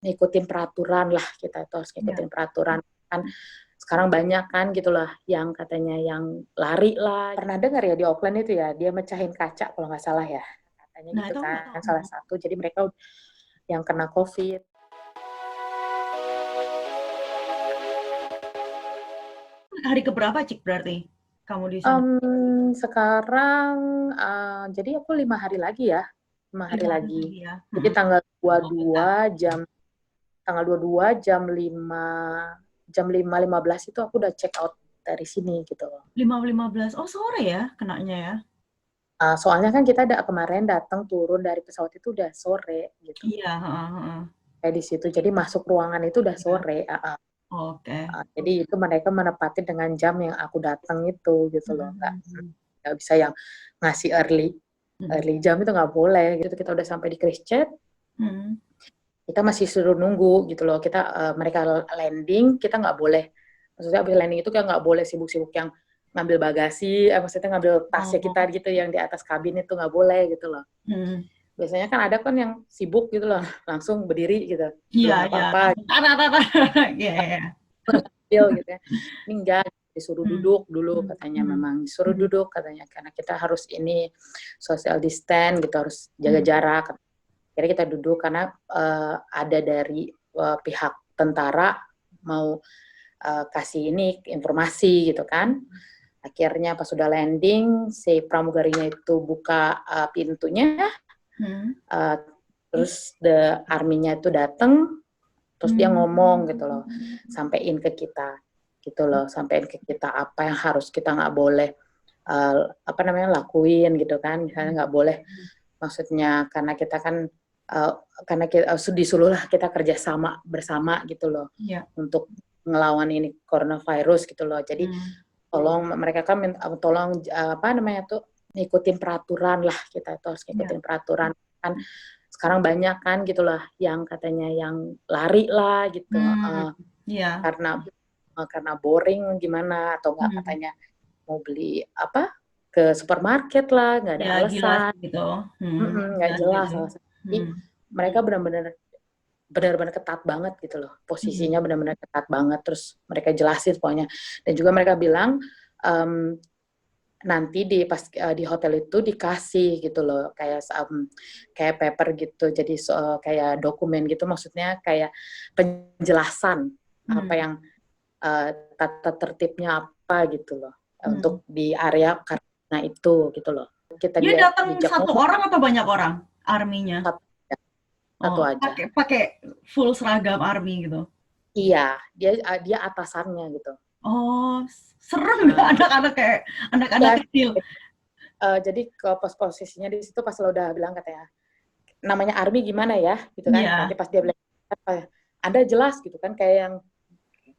ngikutin peraturan lah, kita itu harus Iya. ngikutin peraturan. Kan sekarang banyak kan gitu lah yang katanya yang lari lah. Pernah dengar ya di Auckland itu ya, dia mecahin kaca kalau nggak salah ya. Katanya Nah gitu itu aku nggak tahu. kan, salah satu. Jadi mereka yang kena COVID. Hari keberapa, Cik, berarti kamu di sana? Sekarang, jadi aku 5 hari lagi ya, 5 hari 5 hari lagi. lagi ya. Jadi tanggal Oh, bentar. 22 tanggal 22 jam 5.15 itu aku udah check out dari sini gitu loh. 5.15. Oh, sore ya kenanya ya? Soalnya kan kita kemarin datang turun dari pesawat itu udah sore gitu. Iya, heeh, heeh. Kayak di situ. Jadi masuk ruangan itu udah Iya. sore. Oke. Jadi itu mereka menepati dengan jam yang aku datang itu gitu loh. Mhm, Nggak bisa yang ngasih mhm, early jam itu nggak boleh. Gitu kita udah sampai di Christchurch, mhm. kita masih suruh nunggu gitu loh. Mereka landing, kita nggak boleh. Maksudnya abis landing itu kan nggak boleh sibuk-sibuk yang ngambil bagasi, maksudnya ngambil tasnya kita Oh, gitu yang di atas kabin itu nggak boleh gitu loh. mhm. Biasanya kan ada kan yang sibuk gitu loh, langsung berdiri gitu, Iya, belum iya, apa-apa, langsung iya, iya. gitu ya. Ini enggak, disuruh Mhm, duduk dulu mhm, katanya, mhm, memang disuruh mhm, duduk katanya, karena kita harus ini social distance gitu, harus jaga mhm. jarak. Akhirnya kita duduk karena ada dari pihak tentara mau kasih ini informasi gitu kan. Akhirnya pas sudah landing, si pramugarinya itu buka pintunya, Mhm. uh, terus the army-nya itu datang, terus dia ngomong gitu loh, sampein ke kita gitu loh, sampein ke kita apa yang harus kita nggak boleh apa namanya lakuin gitu kan, misalnya nggak boleh, maksudnya karena kita kan uh, karena kita disuruh lah kita kerjasama bersama gitu loh Iya. untuk ngelawan ini coronavirus gitu loh. Jadi Mhm. tolong mereka kan tolong apa namanya tuh ngikutin peraturan lah, kita itu harus Iya. ngikutin peraturan kan sekarang banyak kan gitulah yang katanya yang lari lah gitu, Mmm, iya. karena boring gimana atau nggak Mhm. katanya mau beli apa ke supermarket lah nggak ada Ya gila alasan. sih gitu. Mhm, Nggak gila jelas gitu. alasan. Jadi Mhm, mereka benar-benar ketat banget gitu loh, mhm, posisinya benar-benar ketat banget, terus mereka jelasin pokoknya, dan juga mereka bilang um, nanti di hotel itu dikasih gitu loh kayak paper gitu, jadi kayak dokumen gitu, maksudnya kayak penjelasan apa mhm, yang tata tertibnya apa gitu loh, mhm. untuk di area karena itu gitu loh. Kita Dia datang diajak satu ngomong orang atau banyak orang army-nya? satu aja, satu Oh, aja. pakai pakai full seragam army gitu? Iya, dia atasannya gitu. Oh, serem nggak Uh, anak-anak kayak anak-anak ya, kecil? jadi ke posisinya di situ pas lo udah bilang katanya, namanya Army gimana ya, gitu kan. Nanti Iya, pas dia bilang, Anda jelas gitu kan, kayak yang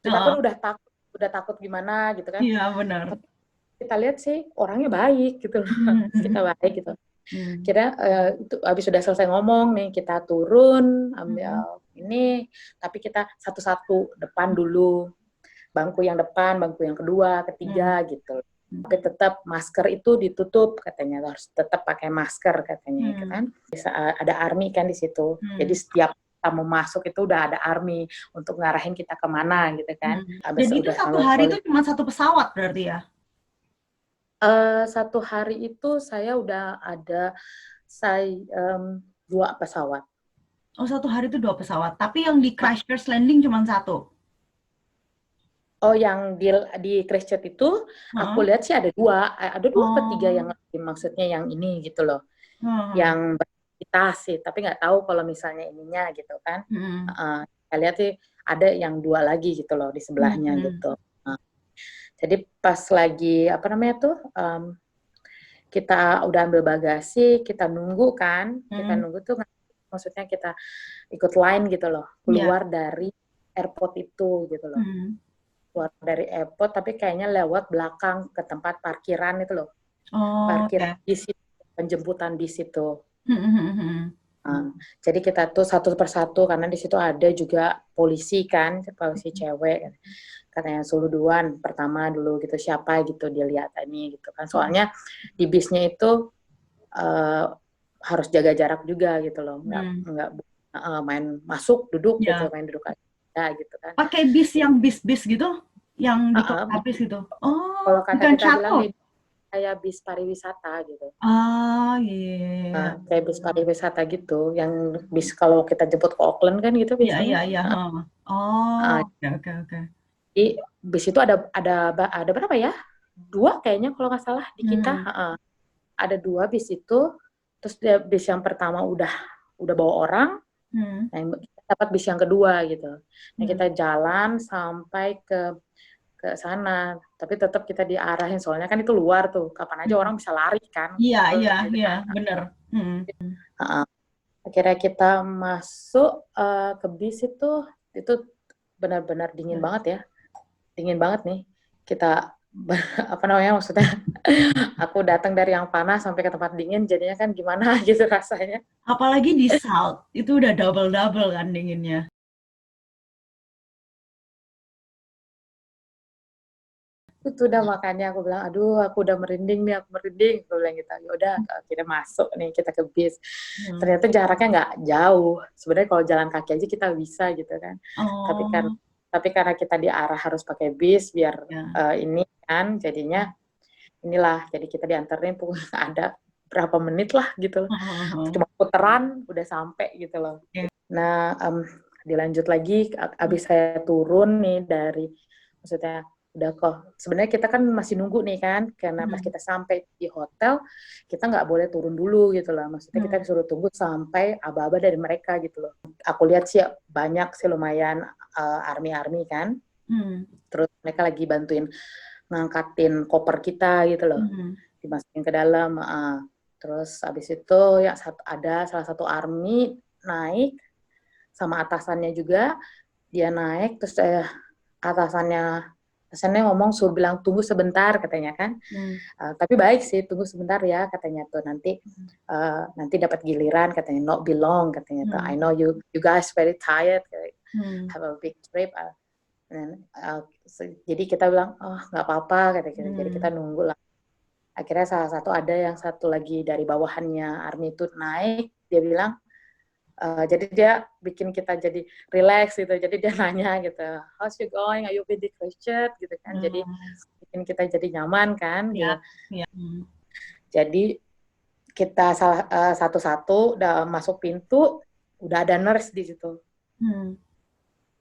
kita pun heeh, udah takut gimana gitu kan. iya benar. Kita lihat sih orangnya baik gitu loh, Mhm, kita mhm, baik gitu. mhm, Kira itu habis sudah selesai ngomong nih, kita turun mhm, ambil ini, tapi kita satu-satu depan dulu, bangku yang depan, bangku yang kedua, mhm, ketiga gitu. mhm, Tapi tetap masker itu ditutup katanya, harus tetap pakai masker katanya mhm, kan. Bisa ada army kan di situ. Jadi mhm, setiap kita mau masuk itu udah ada army untuk ngarahin kita kemana gitu kan. mhm. Dan Habis itu udah satu sama hari itu polisi. cuma satu pesawat berarti ya? 1 hari itu saya udah ada saya 2 pesawat. Oh, satu hari itu 2 pesawat, tapi yang di Christchurch landing cuma satu. Oh, yang di Christchurch itu aku Heeh. lihat sih ada dua atau tiga Oh, yang maksudnya yang ini gitu loh, heeh, yang beraktivitas sih, tapi nggak tahu kalau misalnya ininya gitu kan. mhm, Saya lihat sih ada yang 2 lagi gitu loh di sebelahnya mhm, gitu. Jadi pas lagi apa namanya tuh, kita udah ambil bagasi, kita mhm, nunggu tuh maksudnya kita ikut line gitu loh, iya, keluar dari airport itu gitu loh. mhm. Keluar dari airport tapi kayaknya lewat belakang ke tempat parkiran itu loh. Oh, Parkir oke. bis itu, penjemputan bis itu. Mhm, mhm, mhm. Jadi kita tuh satu persatu karena di situ ada juga polisi kan, polisi cewek. Katanya Suluduan pertama dulu gitu, siapa gitu dia lihat ini gitu kan. Mhm, Soalnya di bisnya itu uh, harus jaga jarak juga gitu loh. mhm. Nggak main masuk duduk gitu, Ya. main duduk aja gitu kan. Pakai bis yang bis-bis gitu, yang di kota bis gitu. Kalau Oh, kata bukan kita bilang shuttle. nih kayak bis pariwisata gitu. Ah, iya. Kayak bis pariwisata gitu, yang bis kalau kita jemput ke Auckland kan gitu Iya, iya, biasanya. iya. Oh, Uh, oke, oke, oke. Di bis itu ada berapa ya? 2 kayaknya kalau nggak salah di kita. Ada 2 bis itu. Terus bis yang pertama udah bawa orang, Hmm. nah kita dapat bis yang kedua gitu. Nah Hmm. kita jalan sampai ke sana, tapi tetap kita diarahin soalnya kan itu luar tuh, kapan aja Hmm. orang bisa lari kan, Iya, gitu. iya, iya, bener. Akhirnya kita masuk ke bis itu benar-benar dingin banget ya, dingin banget nih. Kita apa namanya maksudnya aku datang dari yang panas sampai ke tempat dingin jadinya kan gimana gitu rasanya. Apalagi di South, itu udah double-double kan dinginnya. Itu udah makanya aku bilang, aduh aku udah merinding nih, aku merinding. Aku bilang gitu, ya udah akhirnya masuk nih kita ke bis. Ternyata jaraknya nggak jauh. Sebenarnya kalau jalan kaki aja kita bisa gitu kan. Oh, Tapi karena kita diarah harus pakai bis biar ya. ini kan jadinya inilah. Jadi kita dianterin pokoknya ada berapa menit lah gitu. Cuma puteran udah sampai gitu loh. Nah, dilanjut lagi abis saya turun nih dari maksudnya udah kok sebenarnya kita kan masih nunggu nih kan karena pas kita sampai di hotel kita nggak boleh turun dulu gitu loh, maksudnya kita disuruh tunggu sampai aba-aba dari mereka gitu loh. Aku lihat sih banyak sih lumayan army kan, terus mereka lagi bantuin ngangkatin koper kita gitu loh, dimasukin ke dalam. Terus abis itu ya ada salah satu army naik sama atasannya juga, dia naik terus atasannya ngomong suruh bilang tunggu sebentar katanya kan. Tapi baik sih tunggu sebentar ya katanya tuh nanti dapat giliran katanya, not be long katanya tuh. I know you guys very tired, have a big trip. Jadi kita bilang oh nggak apa-apa katanya. Jadi kita nunggu lah. Akhirnya salah satu ada yang satu lagi dari bawahannya army itu naik, dia bilang jadi dia bikin kita jadi relax gitu, jadi dia nanya gitu, how's you going, are you been declared gitu kan, jadi bikin kita jadi nyaman kan gitu. Jadi kita satu-satu udah masuk pintu, udah ada nurse di situ,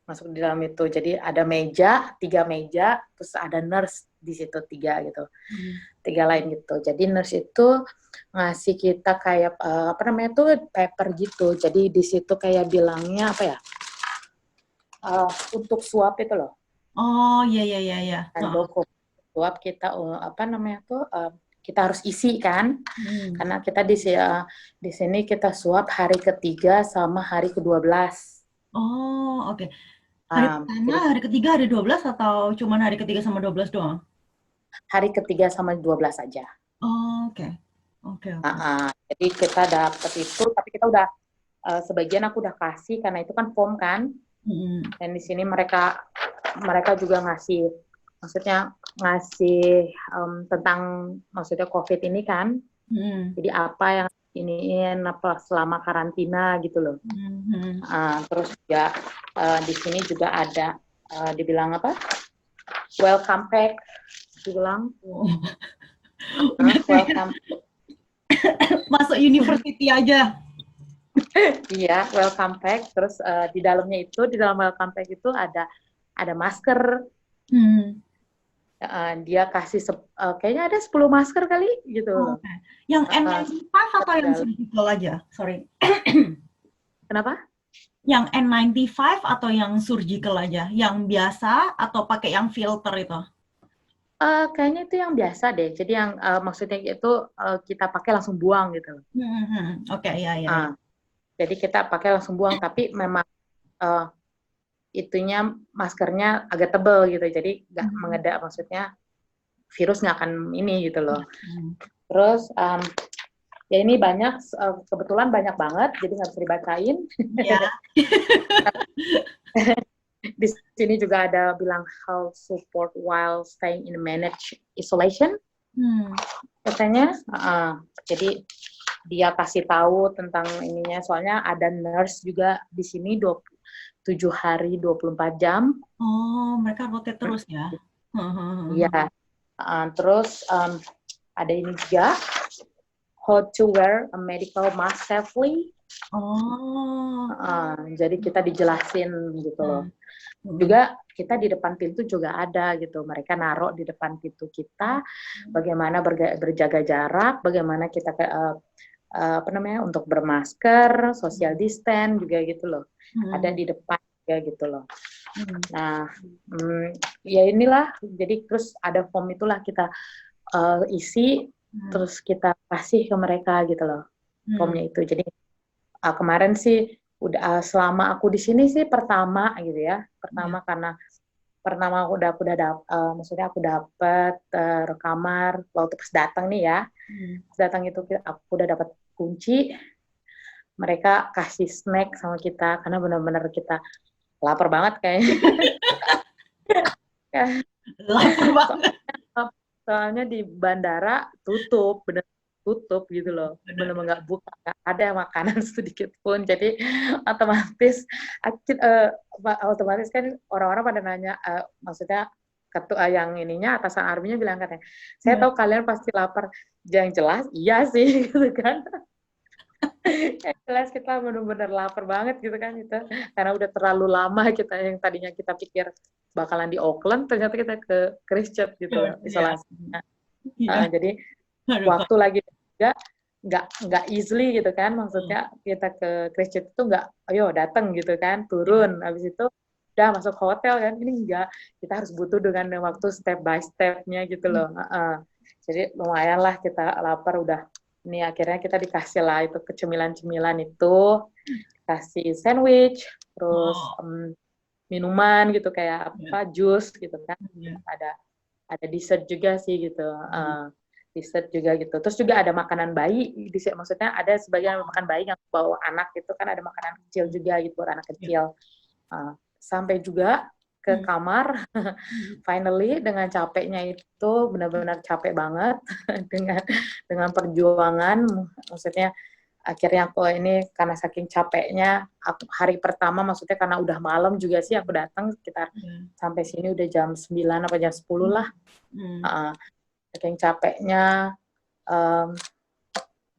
masuk di dalam itu, jadi ada 3 meja, terus ada nurse di situ 3 gitu, 3 lain gitu. Jadi nurse itu ngasih kita kayak apa namanya tuh paper gitu. Jadi di situ kayak bilangnya apa ya? Untuk swab itu loh. Oh, iya. Handuk swab kita apa namanya tuh kita harus isi kan? Karena kita di sini kita swab hari ketiga sama hari ke-12. Oh, oke. Hari pertama, hari ketiga, hari 12 atau cuman hari ketiga sama 12 doang? Hari ketiga sama 12 aja. Oh, oke. Jadi kita dapat itu, tapi kita udah sebagian aku udah kasih karena itu kan form kan. Dan di sini mereka juga ngasih, maksudnya ngasih tentang maksudnya COVID ini kan. Jadi apa yang iniin apa selama karantina gitu loh. Terus juga di sini juga ada dibilang apa? Welcome back, dibilang. Welcome. Masuk university aja. Iya, welcome back. Terus di dalam welcome back itu ada masker. Dia kasih kayaknya ada 10 masker kali gitu. Okay. Yang N95 atau yang surgical aja? Sorry. Kenapa? Yang N95 atau yang surgical aja? Yang biasa atau pakai yang filter itu? Kayaknya itu yang biasa deh. Jadi yang maksudnya itu kita pakai langsung buang gitu. Oke, iya. Jadi kita pakai langsung buang, tapi memang itunya maskernya agak tebal gitu. Jadi nggak mengedak, maksudnya virus nggak akan ini gitu loh. Terus ya ini banyak, kebetulan banyak banget, jadi nggak bisa dibacain. Yeah. Di sini juga ada bilang health support while staying in managed isolation. Katanya, jadi dia kasih tahu tentang ininya, soalnya ada nurse juga di sini 7 hari 24 jam. Oh, mereka rotate terus ya? Iya. Terus ada ini juga, how to wear a medical mask safely. Oh. Jadi kita dijelasin gitu loh. Hmm. Juga kita di depan pintu juga ada gitu. Mereka naruh di depan pintu kita bagaimana berjaga jarak, bagaimana kita untuk bermasker, social distance juga gitu loh. Ada di depan juga gitu loh. Nah, ya inilah. Jadi terus ada form itulah kita isi, terus kita kasih ke mereka gitu loh. Formnya itu. Jadi kemarin sih udah selama aku di sini sih pertama gitu ya. Pertama karena pertama maksudnya aku dapat kamar waktu pas datang nih ya. Pas datang itu aku udah dapat kunci. Mereka kasih snack sama kita karena benar-benar kita lapar banget kayaknya. Lapar banget. Soalnya di bandara tutup, bener tutup gitu loh, bener-bener nggak buka, nggak ada makanan sedikit pun. Jadi otomatis kan orang-orang pada nanya, maksudnya ketua yang ininya, atasan arminya bilang katanya, saya tahu kalian pasti lapar. Yang jelas iya sih gitu kan. Yang jelas kita benar-benar lapar banget gitu kan itu, karena udah terlalu lama kita yang tadinya kita pikir bakalan di Auckland, ternyata kita ke Christchurch gitu loh, isolasinya. Jadi waktu lagi juga nggak easily gitu kan, maksudnya kita ke Christchurch itu nggak ayo datang gitu kan, turun habis itu udah masuk hotel kan, ini enggak, kita harus butuh dengan waktu step by step-nya gitu loh. Jadi lumayan lah kita lapar, udah ini akhirnya kita dikasih lah itu cemilan-cemilan itu, kasih sandwich, terus minuman gitu kayak apa jus gitu kan, ada dessert juga sih gitu, dessert juga gitu. Terus juga ada makanan bayi, maksudnya ada sebagian makan bayi yang bawa anak gitu kan, ada makanan kecil juga gitu buat anak kecil. Sampai juga ke kamar, finally dengan capeknya itu benar-benar capek banget dengan perjuangan, maksudnya akhirnya aku ini karena saking capeknya, hari pertama maksudnya karena udah malam juga sih aku datang sekitar sampai sini udah jam 9 apa jam 10 lah. Saking capeknya,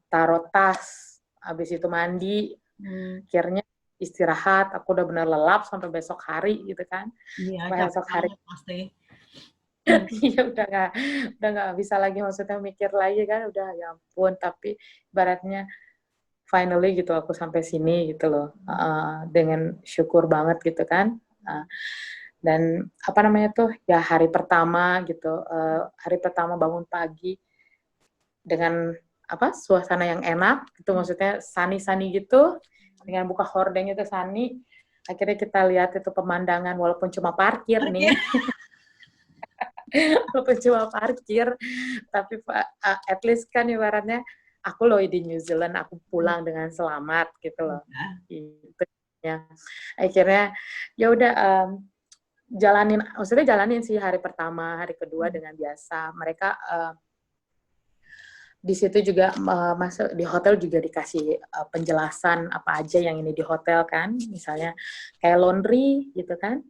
taruh tas, habis itu mandi, akhirnya istirahat, aku udah benar lelap sampai besok hari gitu kan. Iya, besok hari pasti. Iya udah nggak bisa lagi maksudnya mikir lagi kan, udah ya ampun, tapi ibaratnya finally gitu aku sampai sini gitu loh, dengan syukur banget gitu kan. Dan apa namanya tuh ya hari pertama gitu, hari pertama bangun pagi dengan suasana yang enak gitu, maksudnya sunny gitu, dengan buka hordeng itu sunny, akhirnya kita lihat itu pemandangan walaupun cuma parkir nih. Walaupun cuma parkir, tapi at least kan ibaratnya aku loh di New Zealand, aku pulang dengan selamat gitu loh. Gitu ya. Akhirnya ya udah jalanin sih hari pertama, hari kedua dengan biasa. Mereka di situ juga masuk di hotel juga dikasih penjelasan apa aja yang ini di hotel kan, misalnya kayak laundry gitu kan.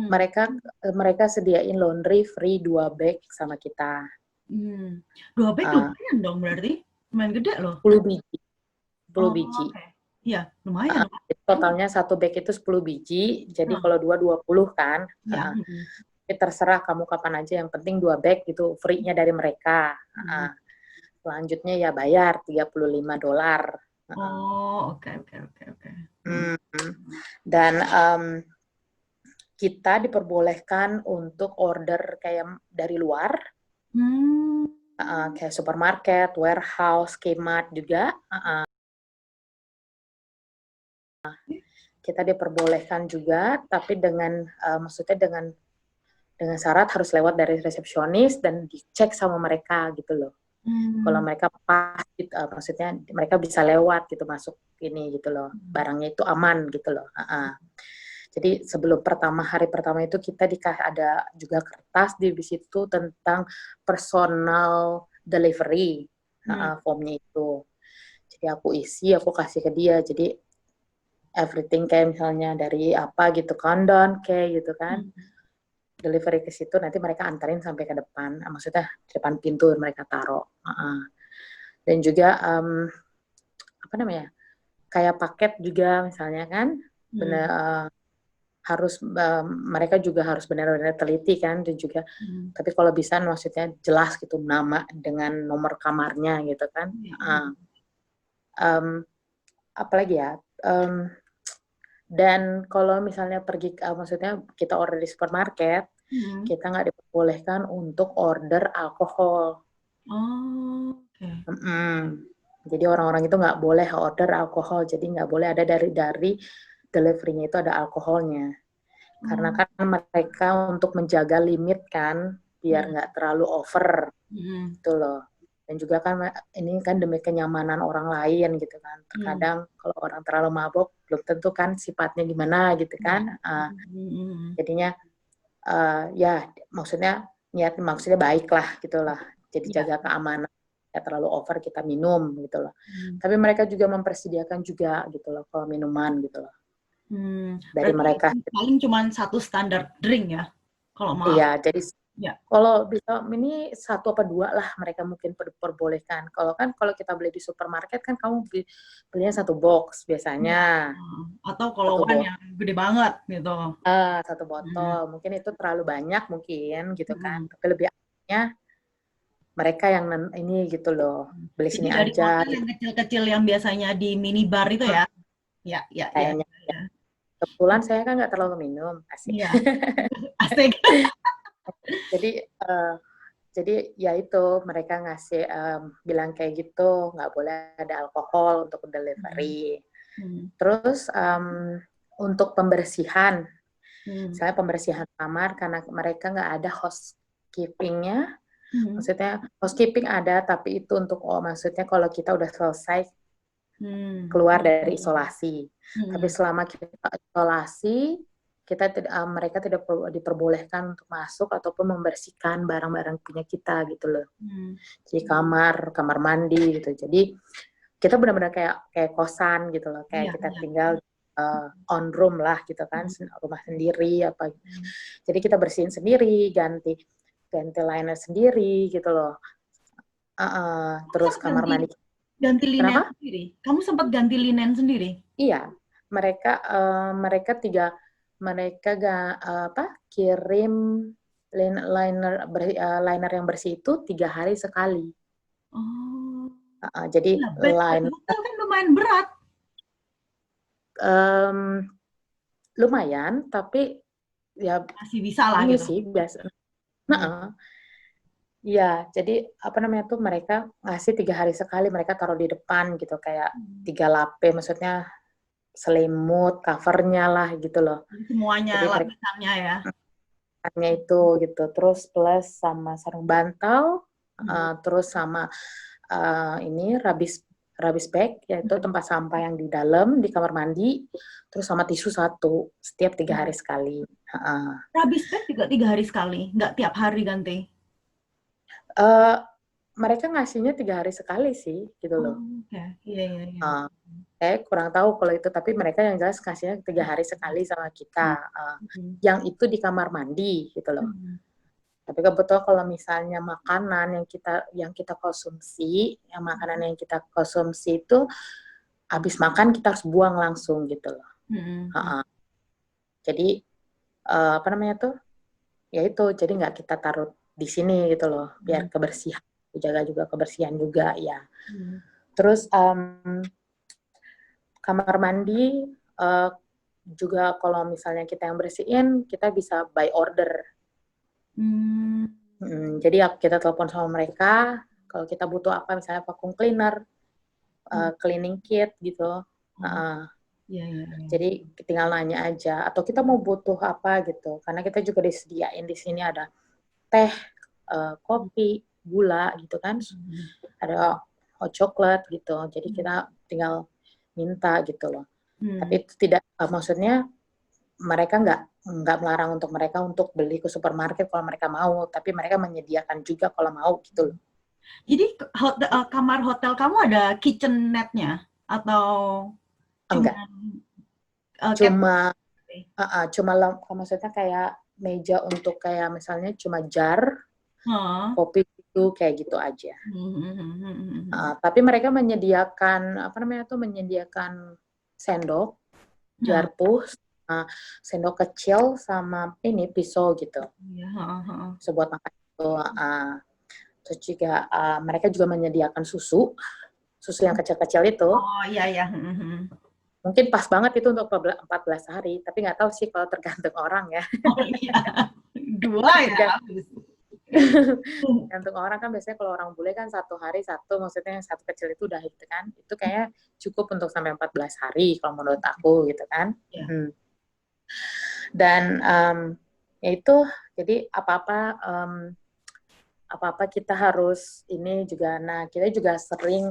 Mereka sediain laundry free 2 bag sama kita. 2 bag lumayan dong berarti, lumayan gede loh. 10 biji. 10 biji. Iya, lumayan. Totalnya 1 bag itu 10 biji, jadi kalau 20 kan. Terserah kamu kapan aja, yang penting 2 bag gitu, free-nya dari mereka. Selanjutnya ya bayar $35. Oh, oke. Dan kita diperbolehkan untuk order kayak dari luar, kayak supermarket, warehouse, Kmart juga. Kita diperbolehkan juga, tapi dengan maksudnya dengan syarat harus lewat dari resepsionis dan dicek sama mereka gitu loh. Kalau mereka pas, maksudnya mereka bisa lewat gitu masuk ini gitu loh, barangnya itu aman gitu loh. Jadi sebelum hari pertama itu kita ada juga kertas di situ tentang personal delivery, formnya itu. Jadi aku isi, aku kasih ke dia. Jadi everything kayak misalnya dari apa gitu, countdown kayak gitu kan. Delivery ke situ, nanti mereka antarin sampai ke depan. Maksudnya di depan pintu mereka taruh. Dan juga apa namanya? Kayak paket juga misalnya kan. Benar harus mereka juga harus benar-benar teliti kan, dan juga tapi kalau bisa maksudnya jelas gitu nama dengan nomor kamarnya gitu kan. Apalagi ya, dan kalau misalnya pergi maksudnya kita order di supermarket, kita nggak diperbolehkan untuk order alkohol. Jadi orang-orang itu nggak boleh order alkohol, jadi nggak boleh ada dari delivery-nya itu ada alkoholnya. Karena kan mereka untuk menjaga limit kan, biar nggak terlalu over, gitu loh. Dan juga kan ini kan demi kenyamanan orang lain gitu kan. Terkadang kalau orang terlalu mabuk, belum tentu kan sifatnya gimana gitu kan. Jadinya ya maksudnya maksudnya baik lah gitu lah. Jadi jaga keamanan, ya terlalu over kita minum gitu loh. Tapi mereka juga mempersediakan juga gitu loh kalau minuman gitu loh. Dari mereka paling cuma satu standar drink ya kalau mau. Iya, jadi kalau bisa ini 1 apa 2 lah mereka mungkin perbolehkan. Kalau kita beli di supermarket kan kamu belinya 1 box biasanya. Atau kalau wine yang gede banget gitu. 1 botol. Mungkin itu terlalu banyak mungkin gitu kan. Tapi lebih anehnya mereka yang ini gitu loh. Beli sini dari aja. Yang kecil-kecil yang biasanya di minibar itu ya. Ya. Kayaknya. Kebetulan saya kan nggak terlalu minum, asik. Iya. Asik. Jadi ya itu mereka ngasih bilang kayak gitu, nggak boleh ada alkohol untuk delivery. Terus untuk pembersihan, misalnya pembersihan kamar karena mereka nggak ada housekeeping-nya. Maksudnya housekeeping ada, tapi itu untuk maksudnya kalau kita udah selesai keluar dari isolasi. Tapi selama kita isolasi, mereka tidak diperbolehkan untuk masuk ataupun membersihkan barang-barang punya kita gitu loh. Jadi kamar mandi gitu. Jadi kita benar-benar kayak kosan gitu loh, kayak kita tinggal on room lah gitu kan, rumah sendiri apa. Jadi kita bersihin sendiri, ganti liner sendiri gitu loh. Terus kamar mandi. Ganti linen sendiri. Kamu sempat ganti linen sendiri? Iya, mereka kirim liner yang bersih itu 3 hari sekali. Jadi liner kan lumayan berat. Lumayan, tapi ya masih bisa lah ini gitu. sih biasa. Iya, jadi apa namanya tuh mereka ngasih 3 hari sekali, mereka taruh di depan gitu kayak 3 lapis, maksudnya selimut, covernya lah gitu loh. Semuanya lapisannya ya. Lapisannya itu gitu, terus plus sama sarung bantal, terus sama ini rubbish bag, yaitu tempat sampah yang di dalam di kamar mandi, terus sama tisu 1 setiap 3 hari sekali. Rubbish bag juga 3 hari sekali, nggak tiap hari ganti? Mereka ngasihnya 3 hari sekali sih gitu loh. Iya. Saya kurang tahu kalau itu, tapi mereka yang jelas kasihnya 3 hari sekali sama kita. Yang itu di kamar mandi gitu loh. Tapi kebetulan kalau misalnya makanan yang kita konsumsi itu habis makan kita harus buang langsung gitu loh. Jadi apa namanya tuh? Ya itu, jadi nggak kita taruh di sini gitu loh, biar kebersihan, jaga juga kebersihan juga ya. Terus kamar mandi juga kalau misalnya kita yang bersihin, kita bisa by order. Jadi kita telepon sama mereka, kalau kita butuh apa, misalnya vacuum cleaner, cleaning kit gitu. Jadi tinggal nanya aja, atau kita mau butuh apa gitu, karena kita juga disediain di sini ada teh, kopi, gula gitu kan, ada hot chocolate gitu, jadi kita tinggal minta gitu loh. Tapi itu tidak maksudnya mereka nggak melarang untuk mereka untuk beli ke supermarket kalau mereka mau, tapi mereka menyediakan juga kalau mau gitu loh. Jadi kamar hotel kamu ada kitchenette-nya atau cuma Enggak, cabinet? cuma cuma maksudnya kayak meja untuk kayak misalnya cuma jar Heeh. kopi itu kayak gitu aja. Mhm. Tapi mereka menyediakan apa namanya tuh menyediakan sendok, Nah, garpu, sendok kecil sama ini pisau gitu. iya, heeh. Pisau buat makan itu. Terus juga mereka juga menyediakan susu, susu yang kecil-kecil itu. Oh, iya ya. Mungkin pas banget itu untuk 14 hari, tapi nggak tahu sih kalau tergantung orang ya. Oh iya, 2 ya Tergantung habis. Tergantung orang kan biasanya kalau orang bule kan 1 hari satu, maksudnya yang satu kecil itu udah gitu kan. Itu kayaknya cukup untuk sampai 14 hari kalau menurut aku gitu kan. Ya. Dan ya itu, jadi apa-apa kita harus ini juga. Nah, kita juga sering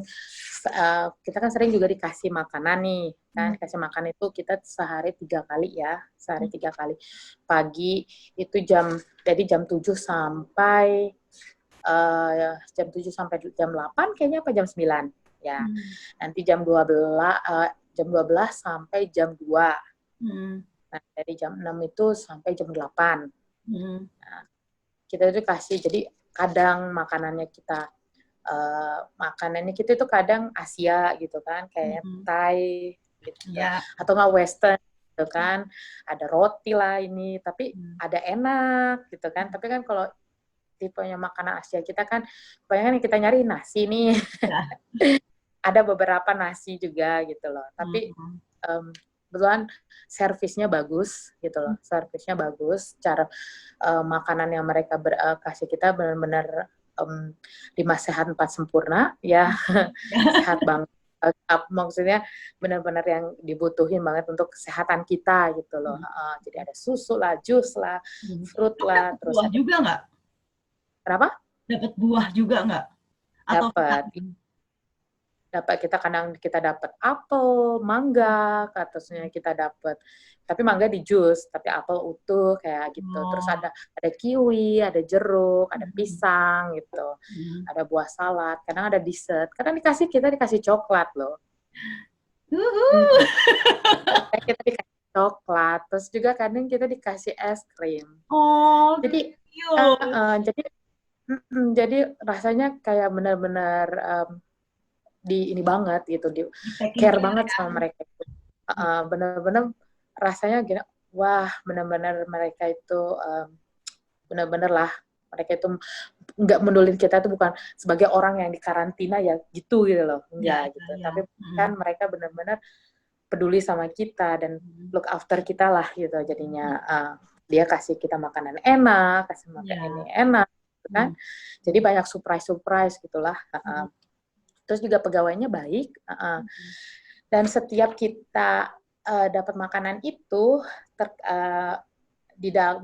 kita kan sering juga dikasih makanan nih kan. Kasih makan itu kita sehari 3 kali ya, sehari 3 kali. Pagi itu jadi jam 7 sampai jam 8 kayaknya, apa jam 9 ya. Nanti jam 12 sampai jam 2. Nah, dari jam 6 itu sampai jam 8. Nah, kita itu kasih, jadi kadang makanannya kita itu kadang Asia gitu kan, kayak Thai gitu, atau nggak Western gitu kan, ada roti lah ini, tapi ada enak gitu kan. Tapi kan kalau tipenya makanan Asia kita kan kebanyakan yang kita nyari nasi nih. Ya. Ada beberapa nasi juga gitu loh, tapi kebetulan servisnya bagus gitu loh, servisnya bagus. Cara makanan yang mereka kasih kita benar-benar 5 sehat 4 sempurna ya. Sehat banget, maksudnya benar-benar yang dibutuhin banget untuk kesehatan kita gitu loh. Jadi ada susu lah, jus lah, fruit lah, terus buah juga nggak? Kenapa? Dapat buah juga nggak? Atau Dapat, kita kadang kita dapat apel, mangga, katusnya kita dapat. Tapi mangga di jus, tapi apel utuh kayak gitu. Terus ada kiwi, ada jeruk, ada pisang gitu. Ada buah salad, kadang ada dessert. Kadang kita dikasih coklat loh. Kita dikasih coklat, terus juga kadang kita dikasih es krim. Oh, Jadi jadi rasanya kayak benar-benar ini banget gitu, care banget sama mereka itu. Benar-benar rasanya gini, wah benar-benar mereka itu benar-benar lah, mereka itu nggak mendulin kita itu bukan sebagai orang yang di karantina ya gitu loh, enggak gitu. Tapi kan mereka benar-benar peduli sama kita dan look after kita lah gitu. Jadinya dia kasih kita makanan enak, kasih makan ini enak gitu kan. Jadi banyak surprise gitulah. Terus juga pegawainya baik, dan setiap kita dapat makanan itu,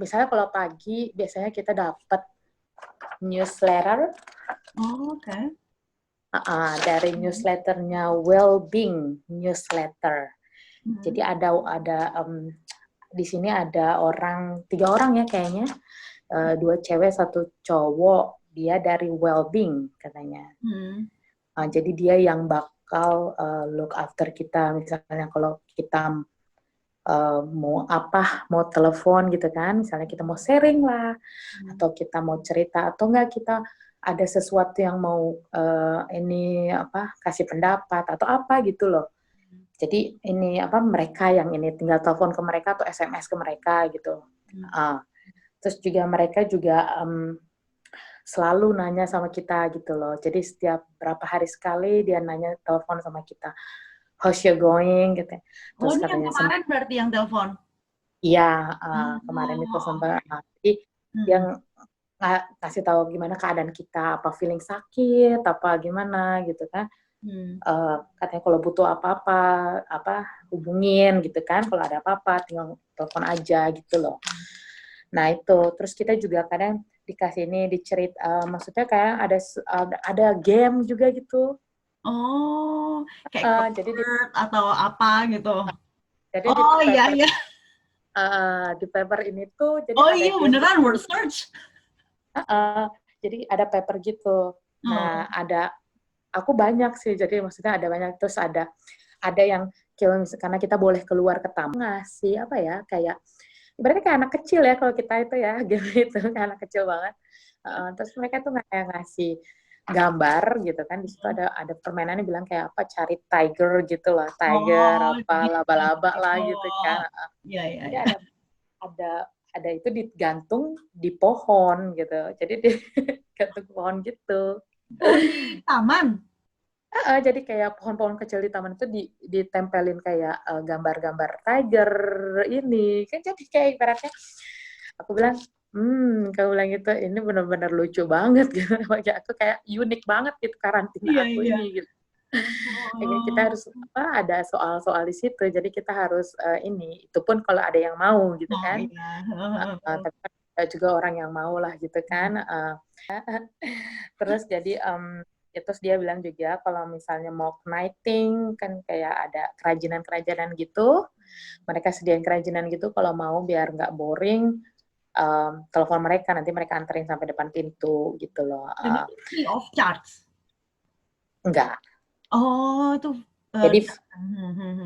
misalnya kalau pagi biasanya kita dapat newsletter. Dari newsletternya Wellbeing Newsletter. Jadi ada di sini ada 3 orang ya kayaknya, 2 cewek 1 cowok, dia dari Wellbeing katanya. Jadi dia yang bakal look after kita, misalnya kalau kita mau telepon gitu kan, misalnya kita mau sharing lah, atau kita mau cerita, atau enggak kita ada sesuatu yang mau kasih pendapat atau apa gitu loh. Jadi ini mereka yang ini tinggal telepon ke mereka atau SMS ke mereka gitu. Terus juga mereka juga selalu nanya sama kita gitu loh. Jadi setiap berapa hari sekali dia nanya, telepon sama kita, how's you going gitu. Terus ini yang kemarin berarti yang telepon? Iya, kemarin itu sempat. Jadi dia kasih tahu gimana keadaan kita, apa feeling sakit, apa gimana gitu kan. Katanya kalau butuh apa-apa, hubungin gitu kan. Kalau ada apa-apa tinggal telepon aja gitu loh. Nah itu, terus kita juga kadang dikasih ini maksudnya kayak ada game juga gitu. Kayak jadi atau apa gitu. Jadi iya. Di paper ini tuh jadi iya beneran word search. Jadi ada paper gitu. Nah, aku banyak sih, jadi maksudnya ada banyak, terus ada yang karena kita boleh keluar ke taman, ngasih apa ya, kayak ibaratnya kayak anak kecil ya kalau kita itu ya, gitu, kayak anak kecil banget. Terus mereka tuh kayak ngasih gambar gitu kan, di situ ada permainannya bilang kayak apa, cari tiger gitu lah, tiger Oh, apa gitu. laba-laba lah gitu kan. Iya, iya, Jadi iya. ada itu digantung di pohon gitu, jadi digantung pohon gitu. Oh, di taman? Jadi kayak pohon-pohon kecil di taman itu ditempelin kayak gambar-gambar tiger ini kan, jadi kayak ibaratnya aku bilang, kamu bilang gitu, ini benar-benar lucu banget gitu, bagi aku kayak unik banget gitu karantina Iya, aku iya. ini gitu. Kayak kita Oh, harus ada soal-soal di situ, jadi kita harus ini, itu pun kalau ada yang mau gitu oh kan. iya. Tapi kan ada juga orang yang mau lah gitu kan. Terus jadi terus dia bilang juga kalau misalnya mau knighting kan kayak ada kerajinan-kerajinan gitu, mereka sediain kerajinan gitu, kalau mau biar nggak boring, telepon mereka, nanti mereka anterin sampai depan pintu gitu loh. Dan itu free of charge? Enggak, Oh, itu jadi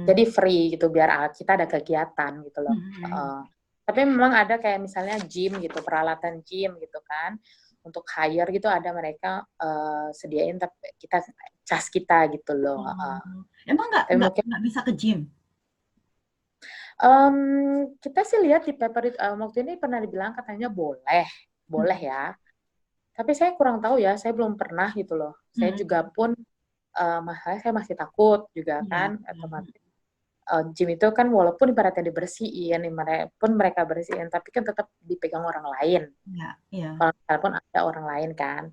gratis. free gitu biar kita ada kegiatan gitu loh. Tapi memang ada kayak misalnya gym gitu, peralatan gym gitu kan, untuk hire gitu ada mereka sediain, tapi kita cas kita gitu loh. Emang Tapi mungkin nggak bisa ke gym? kita sih lihat di paper waktu ini pernah dibilang katanya boleh ya. Tapi saya kurang tahu ya, saya belum pernah gitu loh. Saya juga pun masalahnya saya masih takut juga Iya. kan, otomatis gym itu kan walaupun ibaratnya dibersihin, pun mereka bersihin, tapi kan tetap dipegang orang lain. Iya, iya. Walaupun ada orang lain kan.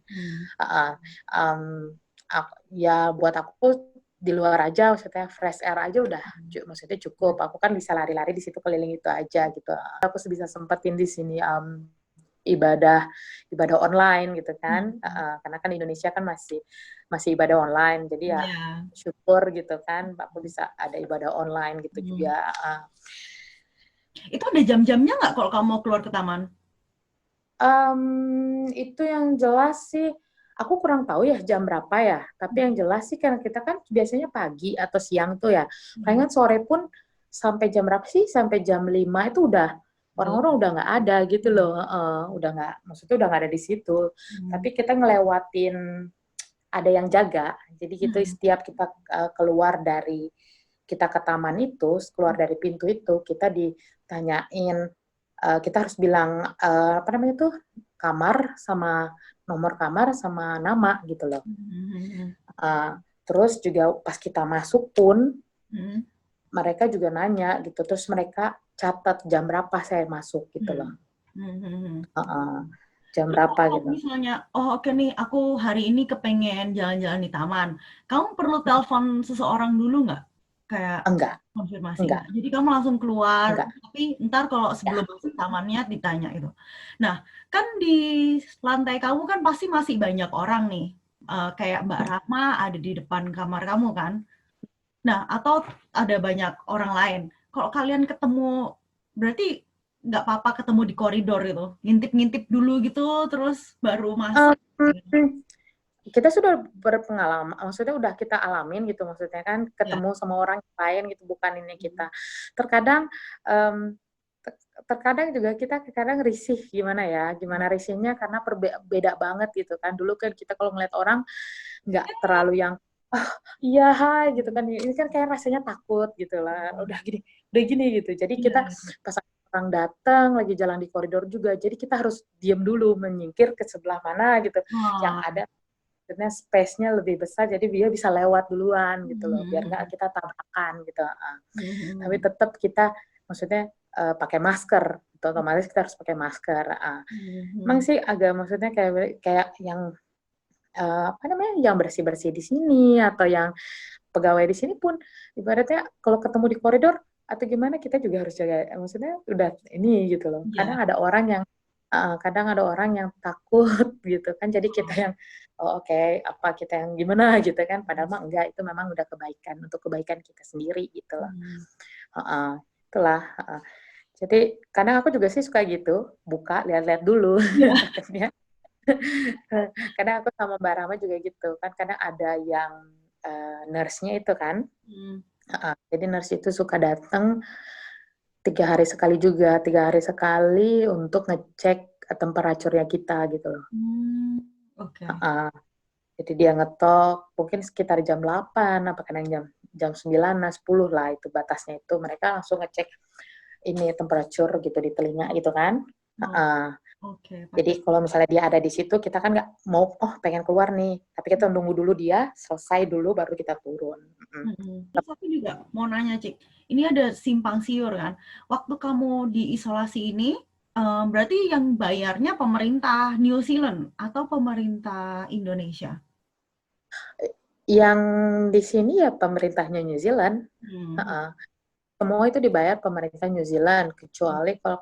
Ya buat aku di luar aja, maksudnya fresh air aja udah maksudnya cukup. Aku kan bisa lari-lari di situ, keliling itu aja gitu. Aku bisa sempetin di sini ibadah online gitu kan. Karena kan Indonesia kan masih ibadah online, jadi ya Iya. syukur gitu kan aku bisa ada ibadah online gitu juga. Itu ada jam-jamnya nggak kalau kamu mau keluar ke taman? Itu yang jelas sih, aku kurang tahu ya jam berapa ya, tapi yang jelas sih karena kita kan biasanya pagi atau siang tuh ya, palingan sore pun sampai jam berapa sih, sampai jam 5 itu udah orang-orang udah nggak ada gitu loh, udah nggak, maksudnya udah nggak ada di situ, tapi kita ngelewatin, ada yang jaga, jadi gitu setiap kita keluar dari, kita ke taman itu, keluar dari pintu itu, kita ditanyain, kita harus bilang apa namanya tuh, kamar sama nomor kamar sama nama gitu loh. Terus juga pas kita masuk pun mereka juga nanya gitu, terus mereka catat jam berapa saya masuk gitu loh. Jam Terus berapa kalau gitu. misalnya, oh oke nih, aku hari ini kepengen jalan-jalan di taman, kamu perlu telepon seseorang dulu nggak? Kayak Enggak, konfirmasi enggak, nggak? Jadi kamu langsung keluar, enggak. tapi ntar kalau Ya. sebelum masuk tamannya ditanya itu. Nah, kan di lantai kamu kan pasti masih banyak orang nih, kayak Mbak Rahma ada di depan kamar kamu kan? Nah, atau ada banyak orang lain. Kalau kalian ketemu, berarti nggak apa-apa ketemu di koridor itu, ngintip-ngintip dulu gitu, terus baru masuk. Kita sudah berpengalaman, maksudnya udah kita alamin gitu, maksudnya kan Ya, ketemu sama orang lain gitu, bukan ini kita. Terkadang terkadang juga kita kadang risih, gimana risihnya karena beda banget gitu kan. Dulu kan kita kalau ngeliat orang nggak terlalu yang iya hai gitu kan, ini kan kayak rasanya takut gitu lah, udah gini gitu. Jadi iya, kita pas orang datang lagi jalan di koridor juga, jadi kita harus diem dulu, menyingkir ke sebelah mana gitu, yang oh, ada maksudnya space-nya lebih besar, jadi dia bisa lewat duluan gitu loh, biar nggak kita tabrakan gitu. Tapi tetap kita maksudnya pakai masker, otomatis kita harus pakai masker. Emang sih agak, maksudnya kayak yang apa namanya, yang bersih-bersih di sini atau yang pegawai di sini pun ibaratnya kalau ketemu di koridor atau gimana, kita juga harus jaga, maksudnya udah ini gitu loh. iya. Kadang ada orang yang takut gitu kan, jadi kita yang oke, apa kita yang gimana gitu kan, padahal mah enggak, itu memang udah kebaikan untuk kebaikan kita sendiri gitu loh. Itulah. Jadi kadang aku juga sih suka gitu, buka lihat-lihat dulu. Iya. Kadang aku sama Mbak Rama juga gitu kan, kadang ada yang nurse-nya itu kan, jadi nurse itu suka datang 3 hari sekali juga, 3 hari sekali untuk ngecek temperaturnya kita gitu loh. Oke. Jadi dia ngetok mungkin sekitar jam 8, apa kadang jam 9, 10 lah itu batasnya itu. Mereka langsung ngecek ini temperatur gitu di telinga gitu kan. Oke. Jadi kalau misalnya dia ada di situ, kita kan nggak mau, pengen keluar nih. Tapi kita tunggu dulu dia selesai dulu, baru kita turun. Terus aku juga mau nanya, Cik. Ini ada simpang siur kan. Waktu kamu di isolasi ini, berarti yang bayarnya pemerintah New Zealand atau pemerintah Indonesia? Yang di sini ya pemerintahnya New Zealand. Semua itu dibayar pemerintah New Zealand, kecuali kalau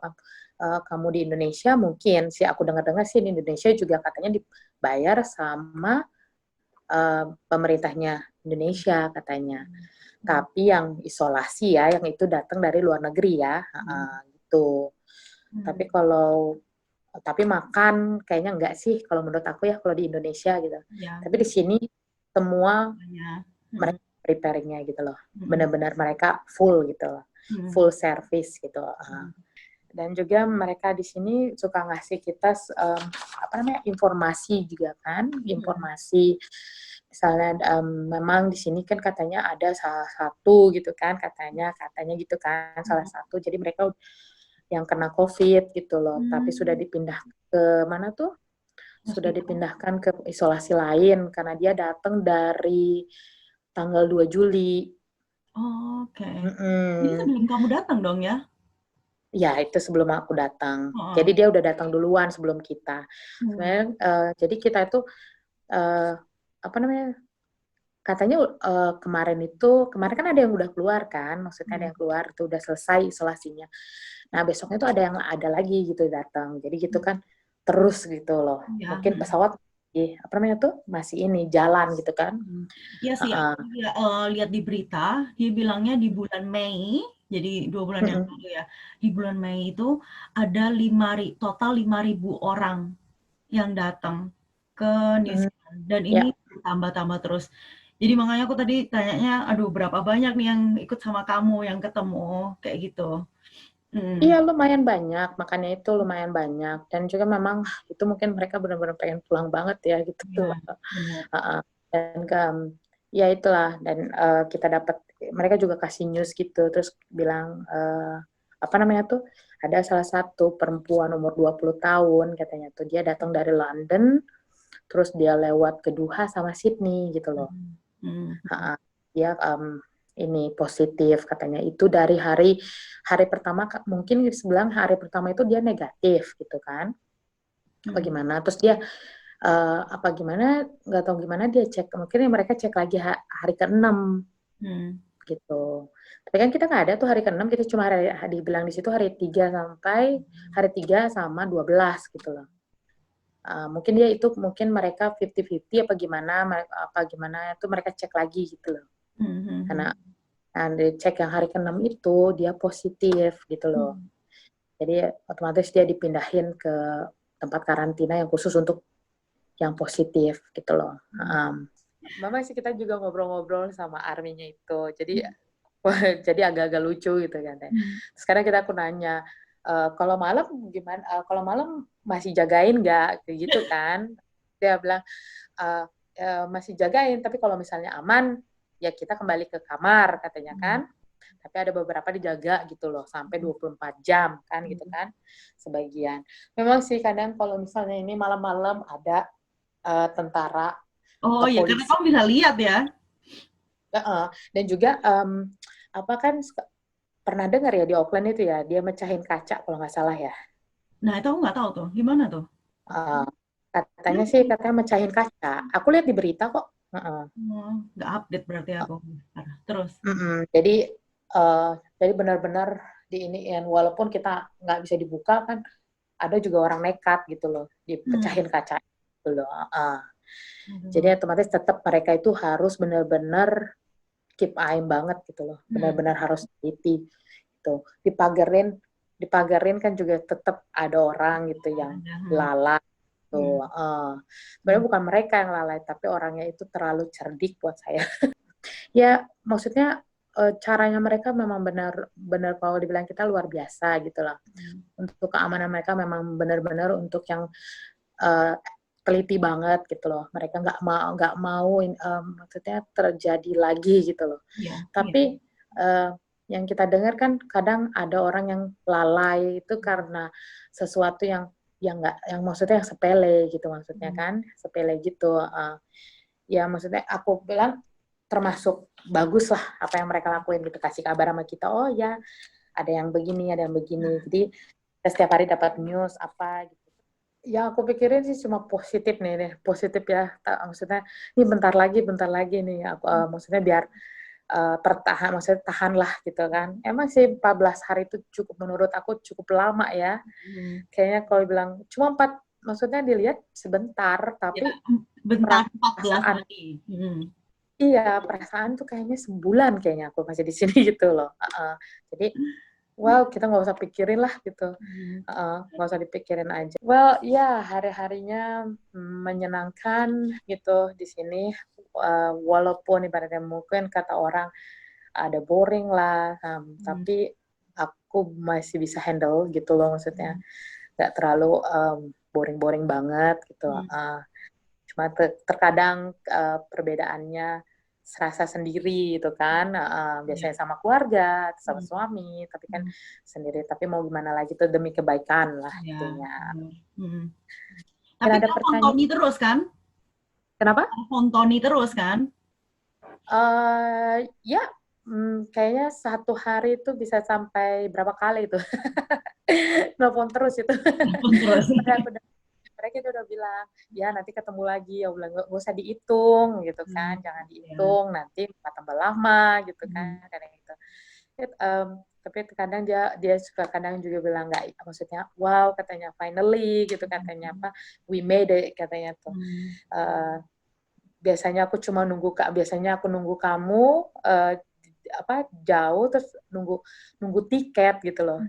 kamu di Indonesia mungkin sih aku dengar-dengar sih di Indonesia juga katanya dibayar sama pemerintahnya Indonesia katanya. Tapi yang isolasi ya, yang itu datang dari luar negeri ya, gitu. Tapi makan kayaknya enggak sih kalau menurut aku ya kalau di Indonesia gitu. Tapi di sini semua mereka preparing-nya gitu loh. Benar-benar mereka full gitu loh. Full service gitu. Dan juga mereka di sini suka ngasih kita informasi juga kan, informasi misalnya memang di sini kan katanya ada salah satu gitu kan, katanya gitu kan salah satu. Jadi mereka yang kena COVID gitu loh, tapi sudah dipindah ke mana tuh? Sudah dipindahkan ke isolasi lain karena dia datang dari tanggal 2 Juli. Oke. Jadi sebelum kamu datang dong ya? Ya, itu sebelum aku datang. Jadi dia udah datang duluan sebelum kita. Sebenarnya, jadi kita itu apa namanya? Katanya kemarin kan ada yang udah keluar kan, maksudnya ada yang keluar itu udah selesai isolasinya. Nah besoknya tuh ada yang ada lagi gitu datang. Jadi gitu kan terus gitu loh. Mungkin pesawat apa namanya tuh masih ini jalan gitu kan. Iya sih, aku lihat di berita, dia bilangnya di bulan Mei, jadi 2 bulan yang lalu ya, di bulan Mei itu ada total 5.000 orang yang datang ke New Zealand, dan ini tambah-tambah terus. Jadi makanya aku tadi tanyanya, aduh berapa banyak nih yang ikut sama kamu, yang ketemu, kayak gitu. Iya lumayan banyak, makanya itu lumayan banyak. Dan juga memang itu mungkin mereka benar-benar pengen pulang banget ya gitu. Dan ya itulah, dan kita dapat, mereka juga kasih news gitu, terus bilang apa namanya tuh, ada salah satu perempuan umur 20 tahun katanya tuh, dia datang dari London, terus dia lewat ke Doha sama Sydney gitu loh. Dia ini positif katanya, itu dari hari pertama, mungkin sebilang hari pertama itu dia negatif gitu kan, apa gimana, terus dia apa gimana, nggak tahu gimana dia cek, mungkin mereka cek lagi hari ke-6 gitu. Tapi kan kita nggak ada tuh hari ke-6, kita cuma dibilang di situ hari 3 sampai hari 3 sama 12 gitu loh. Mungkin dia itu, mungkin mereka 50-50 apa gimana itu mereka cek lagi gitu loh. Karena cek yang hari ke-6 itu dia positif gitu loh. Jadi otomatis dia dipindahin ke tempat karantina yang khusus untuk yang positif gitu loh. Memang sih kita juga ngobrol-ngobrol sama arminya itu. Jadi agak-agak lucu gitu kan. Sekarang aku nanya, kalau malam gimana? Kalau malam masih jagain nggak? Kayak gitu kan. Dia bilang masih jagain, tapi kalau misalnya aman ya kita kembali ke kamar katanya kan. Tapi ada beberapa dijaga gitu loh sampai 24 jam kan gitu kan sebagian. Memang sih kadang kalau misalnya ini malam-malam ada tentara Oh iya, karena polisi. kamu bisa lihat ya. Dan juga apa kan pernah dengar ya di Auckland itu ya, dia mecahin kaca kalau nggak salah ya. Nah itu aku nggak tahu tuh, gimana tuh? Katanya mecahin kaca. Aku lihat di berita kok. Nggak update berarti aku. Terus. Jadi benar-benar diiniin, walaupun kita nggak bisa dibuka kan, ada juga orang nekat gitu loh, dipecahin kaca gitu loh. Jadi otomatis tetap mereka itu harus benar-benar keep eye banget gitu loh, benar-benar harus teliti gitu. Dipagarin kan juga tetap ada orang gitu yang lalat gitu. Sebenarnya bukan mereka yang lalai, tapi orangnya itu terlalu cerdik buat saya. Ya, maksudnya caranya mereka memang benar kalau dibilang kita luar biasa gitu loh. Untuk keamanan mereka memang benar-benar untuk yang teliti banget gitu loh. Mereka nggak mau maksudnya terjadi lagi gitu loh. Tapi yang kita dengar kan kadang ada orang yang lalai itu karena sesuatu yang maksudnya yang sepele gitu maksudnya kan, sepele gitu. Ya maksudnya aku bilang termasuk bagus lah apa yang mereka lakuin gitu, kasih kabar sama kita, oh ya ada yang begini, jadi kita setiap hari dapat news apa gitu. Ya aku pikirin sih cuma positif nih positif ya, maksudnya ini bentar lagi nih aku maksudnya biar tertahan, maksudnya tahanlah gitu kan. Emang sih 14 hari itu cukup, menurut aku cukup lama ya. Kayaknya kalau bilang cuma 4, maksudnya dilihat sebentar, tapi bentar 14 hari. Iya, perasaan tuh kayaknya sebulan kayaknya aku masih di sini gitu loh. Jadi, wow, kita nggak usah pikirin lah gitu. Nggak usah dipikirin aja. Well, ya hari-harinya menyenangkan gitu di sini. Walaupun ibaratnya mungkin kata orang ada boring lah, tapi aku masih bisa handle gitu loh maksudnya. Nggak terlalu boring-boring banget gitu. Cuma terkadang perbedaannya serasa sendiri gitu kan, biasanya sama keluarga, sama suami, tapi kan sendiri. Tapi mau gimana lagi tuh demi kebaikan lah intinya. Tapi kamu Fontoni terus kan? Kenapa? Fontoni terus kan? Ya, kayaknya satu hari itu bisa sampai berapa kali itu. Nelfon terus itu. Mereka itu udah bilang, ya nanti ketemu lagi, ya bilang nggak usah dihitung gitu kan, jangan dihitung, nanti tambah lama gitu kan, kadang gitu. Tapi kadang dia suka kadang juga bilang nggak, maksudnya wow katanya finally gitu katanya apa, we made it katanya tuh. Biasanya aku nunggu kamu jauh terus nunggu tiket gitu loh.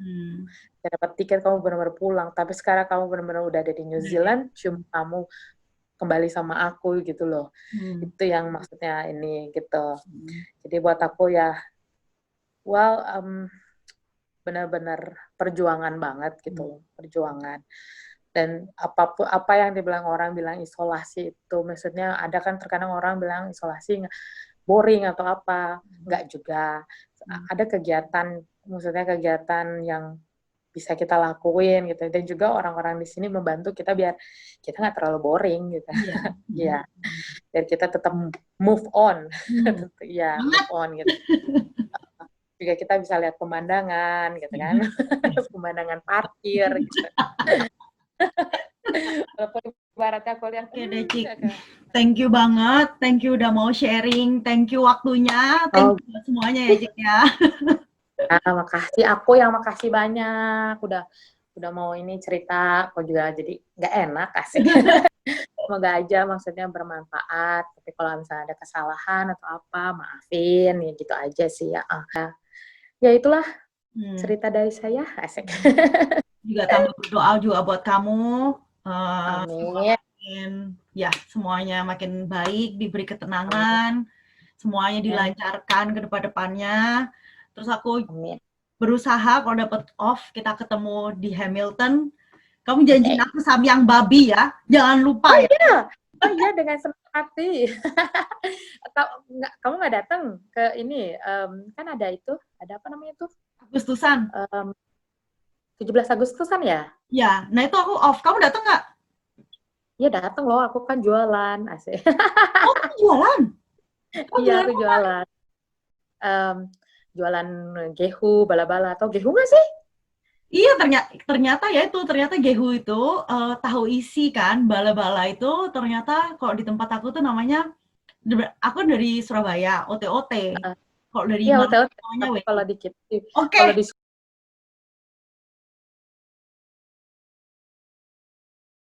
Dapat tiket kamu benar-benar pulang, tapi sekarang kamu benar-benar udah ada di New Zealand, cuma kamu kembali sama aku gitu loh. Itu yang maksudnya ini gitu. Jadi buat aku ya, well, benar-benar perjuangan banget gitu loh, perjuangan. Dan apa yang dibilang orang bilang isolasi itu, maksudnya ada kan terkadang orang bilang isolasi boring atau apa, enggak juga. Ada kegiatan, maksudnya kegiatan yang bisa kita lakuin gitu, dan juga orang-orang di sini membantu kita biar kita nggak terlalu boring gitu. Ya, biar kita tetap move on, ya move on gitu. Juga kita bisa lihat pemandangan gitu kan, pemandangan parkir gitu. Walaupun ibaratnya aku lihat, thank you banget, thank you udah mau sharing, thank you waktunya, thank you semuanya ya Cik ya. Makasih, aku yang makasih banyak udah mau ini cerita, aku juga jadi nggak enak asik. Semoga aja maksudnya bermanfaat, tapi kalau misalnya ada kesalahan atau apa, maafin, ya gitu aja sih ya. Ya itulah cerita dari saya, asik. Juga tambah berdoa juga buat kamu. Amin. Ya, semuanya makin baik, diberi ketenangan, semuanya dilancarkan ke depan-depannya. Terus aku berusaha kalau dapat off, kita ketemu di Hamilton. Kamu janjiin aku samyang babi ya, jangan lupa ya. Oh iya, dengan senang hati. Kamu nggak datang ke ini, kan ada apa namanya itu? Agustusan. 17 Agustusan ya? Ya, nah itu aku off. Kamu datang nggak? Iya datang loh, aku kan jualan, asik. Oh, kamu jualan? Iya, aku jualan. Jualan gehu, bala-bala, atau gehu nggak sih? Iya, ternyata gehu itu tahu isi kan, bala-bala itu ternyata kalau di tempat aku tuh namanya, aku dari Surabaya, OT-OT. Kalau dari Iya, OT-OT, namanya kalau dikit. Oke.